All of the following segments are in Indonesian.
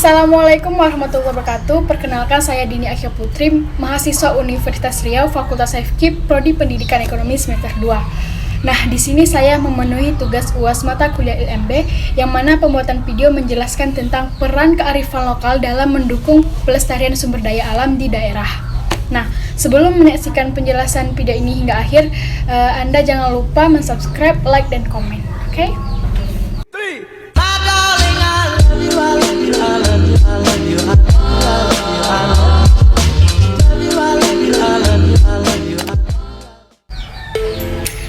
Assalamualaikum warahmatullahi wabarakatuh. Perkenalkan, saya Dini Akhil Putri, mahasiswa Universitas Riau, Fakultas FKIP, Prodi Pendidikan Ekonomi semester 2. Nah, di sini saya memenuhi tugas UAS mata kuliah ILMB, yang mana pembuatan video menjelaskan tentang peran kearifan lokal dalam mendukung pelestarian sumber daya alam di daerah. Nah, sebelum menyaksikan penjelasan video ini hingga akhir, Anda jangan lupa subscribe, like, dan komen. Oke?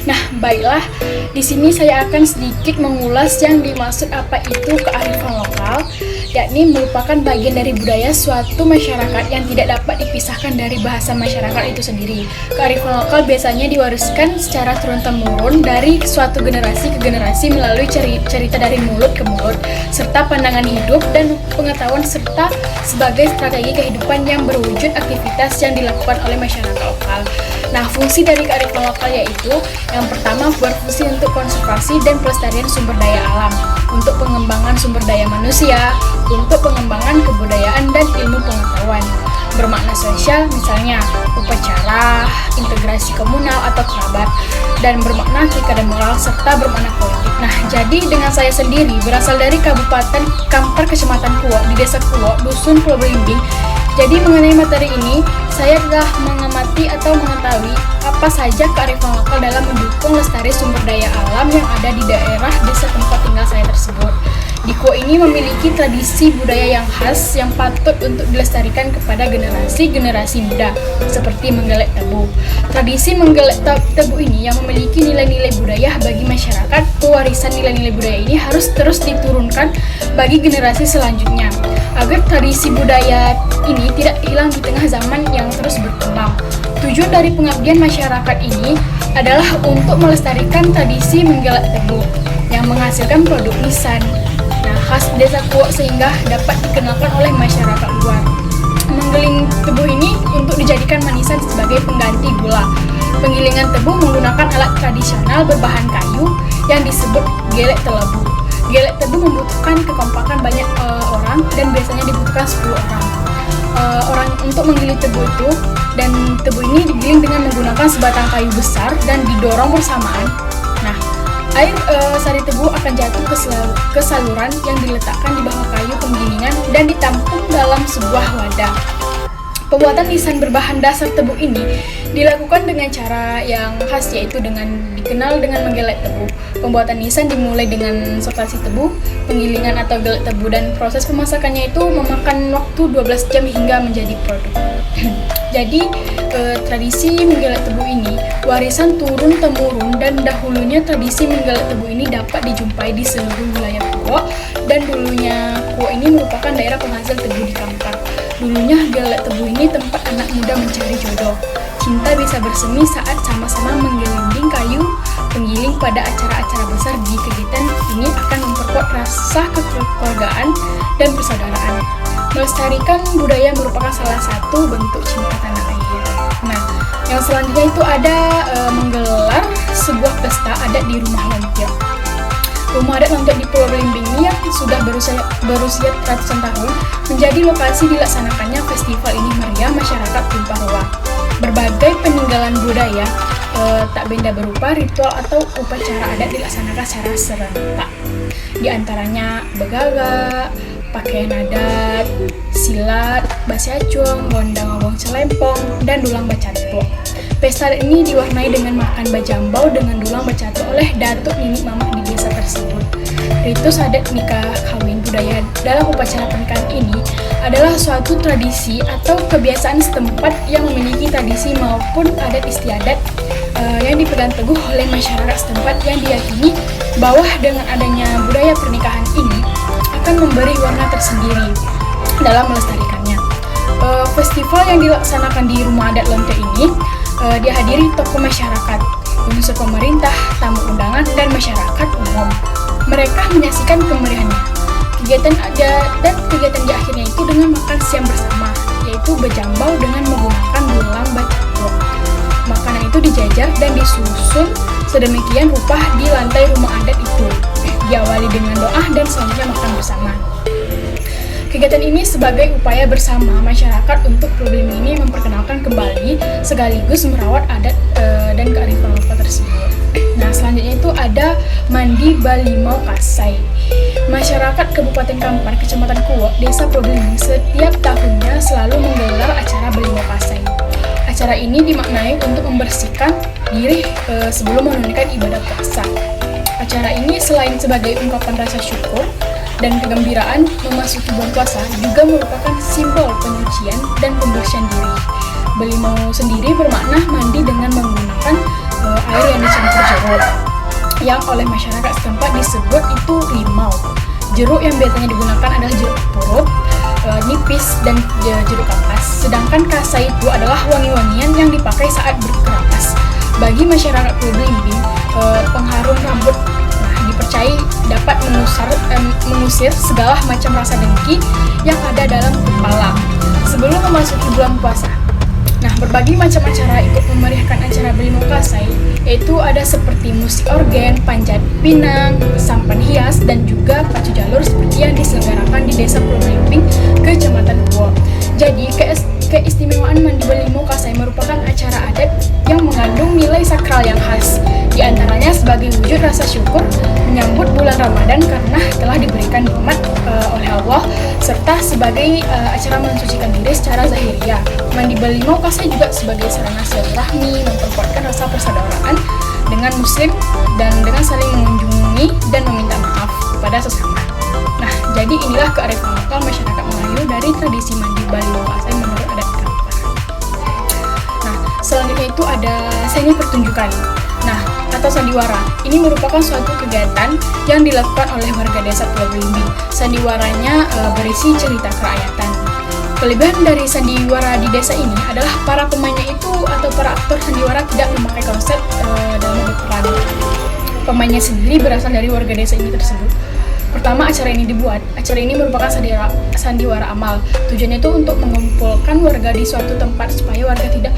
Nah, baiklah. Di sini saya akan sedikit mengulas yang dimaksud apa itu kearifan lokal, yakni merupakan bagian dari budaya suatu masyarakat yang tidak dapat dipisahkan dari bahasa masyarakat itu sendiri. Kearifan lokal biasanya diwariskan secara turun-temurun dari suatu generasi ke generasi melalui cerita dari mulut ke mulut, serta pandangan hidup dan pengetahuan, serta sebagai strategi kehidupan yang berwujud aktivitas yang dilakukan oleh masyarakat lokal. Nah, fungsi dari kearifan lokal yaitu yang pertama, berfungsi untuk konservasi dan pelestarian sumber daya alam, untuk pengembangan sumber daya manusia, untuk pengembangan kebudayaan dan ilmu pengetahuan. Bermakna sosial, misalnya upacara, integrasi komunal atau kerabat, dan bermakna etika dan moral, serta bermakna politik. Nah, jadi dengan saya sendiri berasal dari Kabupaten Kampar, Kecamatan Kuok, di Desa Kuok, Dusun Pulau Belimbing. Jadi mengenai materi ini, saya telah mengamati atau mengetahui apa saja kearifan lokal dalam mendukung lestari sumber daya alam yang ada di daerah desa tempat tinggal saya tersebut. Di Kuok ini memiliki tradisi budaya yang khas yang patut untuk dilestarikan kepada generasi-generasi muda, seperti menggelek tebu. Tradisi menggelek tebu ini yang memiliki nilai-nilai budaya bagi masyarakat. Pewarisan nilai-nilai budaya ini harus terus diturunkan bagi generasi selanjutnya, agar tradisi budaya ini tidak hilang di tengah zaman yang terus berkembang. Tujuan dari pengabdian masyarakat ini adalah untuk melestarikan tradisi menggelek tebu yang menghasilkan produk nisan khas desa Kuok sehingga dapat dikenalkan oleh masyarakat luar. Menggiling tebu ini untuk dijadikan manisan sebagai pengganti gula. Penggilingan tebu menggunakan alat tradisional berbahan kayu yang disebut gelek telebu. Gelek tebu membutuhkan kekompakan banyak orang dan biasanya dibutuhkan 10 orang untuk menggiling tebu itu, dan tebu ini digiling dengan menggunakan sebatang kayu besar dan didorong bersamaan. Nah, air sari tebu akan jatuh ke saluran yang diletakkan di bawah kayu penggilingan dan ditampung dalam sebuah wadah. Pembuatan nisan berbahan dasar tebu ini dilakukan dengan cara yang khas, yaitu dikenal dengan menggelek tebu. Pembuatan nisan dimulai dengan sortasi tebu, penggilingan atau gelek tebu, dan proses pemasakannya itu memakan waktu 12 jam hingga menjadi produk. Jadi, tradisi menggelek tebu ini warisan turun-temurun, dan dahulunya tradisi menggelek tebu ini dapat dijumpai di seluruh wilayah Kuok, dan dulunya Kuok ini merupakan daerah penghasil tebu di Kampar. Dulunya gelek tebu ini tempat anak muda mencari jodoh. Cinta bisa bersemi saat sama-sama menggelinding kayu penggiling pada acara-acara besar. Di kegiatan ini akan memperkuat rasa kekeluargaan dan persaudaraan. Melestarikan budaya merupakan salah satu bentuk cinta tanah air. Nah, yang selanjutnya itu ada menggelar sebuah pesta adat di Rumah Lontiok. Rumah adat Lontiok di Pulau Belimbing ini yang sudah berusia ratusan tahun menjadi lokasi dilaksanakannya festival ini meriah masyarakat tumpah ruah. Berbagai peninggalan budaya tak benda berupa ritual atau upacara adat dilaksanakan secara serentak. Di antaranya begaga, pakaian adat, silat, basiacung, gondang-gondang celempong, dan dulang bacatpo. Pesta ini diwarnai dengan makan bajambau dengan dulang bacatpo oleh datuk nenek mamah di desa tersebut. Ritus adat nikah kawin budaya dalam upacara pernikahan ini adalah suatu tradisi atau kebiasaan setempat yang memiliki tradisi maupun adat istiadat yang dipegang teguh oleh masyarakat setempat, yang diyakini bahwa dengan adanya budaya pernikahan ini akan memberi warna tersendiri dalam melestarikannya. Festival yang dilaksanakan di Rumah Adat Lontiok ini dihadiri tokoh masyarakat, unsur pemerintah, tamu undangan, dan masyarakat umum. Mereka menyaksikan kemeriahannya. Kegiatan di akhirnya itu dengan makan siang bersama, yaitu bejambau dengan menggunakan dulang bacatpo. Makanan itu dijajar dan disusun sedemikian rupa di lantai rumah adat itu. Diawali dengan doa dan selanjutnya makan bersama. Kegiatan ini sebagai upaya bersama masyarakat untuk problem ini memperkenalkan kembali sekaligus merawat adat dan kearifan lokal tersebut. Nah, selanjutnya itu ada Mandi Balimau Kasai. Masyarakat Kabupaten Kampar, Kecamatan Kuok, Desa Probolinggo setiap tahunnya selalu menggelar acara Balimau Kasai. Acara ini dimaknai untuk membersihkan diri sebelum menunaikan ibadah puasa. Acara ini selain sebagai ungkapan rasa syukur dan kegembiraan memasuki bulan puasa juga merupakan simbol penyucian dan pembersihan diri. Balimau sendiri bermakna mandi dengan menggunakan air yang dicampur jeruk, yang oleh masyarakat setempat disebut itu limau. Jeruk yang biasanya digunakan adalah jeruk purut, nipis, dan jeruk kapas. Sedangkan kasai itu adalah wangi-wangian yang dipakai saat berkerapas. Bagi masyarakat Pulau Belimbing, pengharum rambut dipercayai dapat mengusir segala macam rasa dengki yang ada dalam kepala sebelum memasuki bulan puasa. Nah, berbagai macam acara ikut memeriahkan acara Balimau Kasai, yaitu ada seperti musik organ, panjat pinang, sampan hias, dan juga pacu jalur seperti yang diselenggarakan di Desa Pulau Belimbing, Kecamatan Kuok. Jadi, keistimewaan Mandi Balimau Kasai merupakan acara adat yang mengandung nilai sakral yang khas. Di antaranya sebagai wujud rasa syukur menyambut bulan Ramadan karena telah diberikan nikmat oleh Allah, serta sebagai acara mensucikan diri secara zahiriah. Mandi Balimau Kasai juga sebagai sarana silaturahmi, memperkuatkan rasa persaudaraan dengan muslim dan dengan saling mengunjungi dan meminta maaf kepada sesama. Nah, jadi inilah kearifan lokal masyarakat Melayu dari tradisi Mandi Balimau Kasai menurut adat Kampar. Nah, selanjutnya itu ada seni pertunjukan. Nah, atau sandiwara. Ini merupakan suatu kegiatan yang dilakukan oleh warga desa Pulau Belimbing. Sandiwaranya berisi cerita kerakyatan. Kelebihan dari sandiwara di desa ini adalah para pemainnya itu atau para aktor sandiwara tidak memakai konsep dalam berperan. Pemainnya sendiri berasal dari warga desa ini tersebut. Pertama, acara ini merupakan sandiwara amal. Tujuannya itu untuk mengumpulkan warga di suatu tempat supaya warga tidak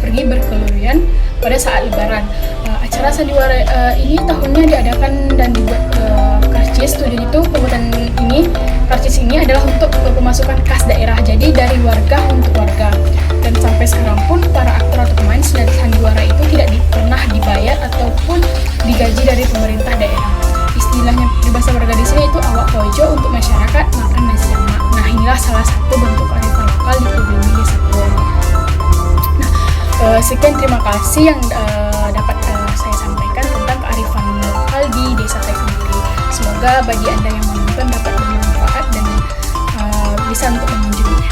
pergi berkeluyuran pada saat lebaran. Acara sandiwara ini tahunnya diadakan dan dibuat karcis. Tujuan itu pembuatan karcis ini adalah untuk pemasukan kas daerah, jadi dari warga untuk warga. Dan sampai sekarang pun para aktor atau pemain sandiwara itu tidak pernah dibayar ataupun digaji dari pemerintah daerah. Istilahnya di bahasa warga di sini itu awak pojo untuk masyarakat makan nasi jamak. Nah, inilah salah satu bentuk kearifan lokal di Probolinggo Desa Kuok. Nah, sekian terima kasih yang dapat saya sampaikan tentang kearifan lokal di desa saya sendiri. Semoga bagi Anda yang menonton dapat bermanfaat dan bisa untuk mengunjunginya.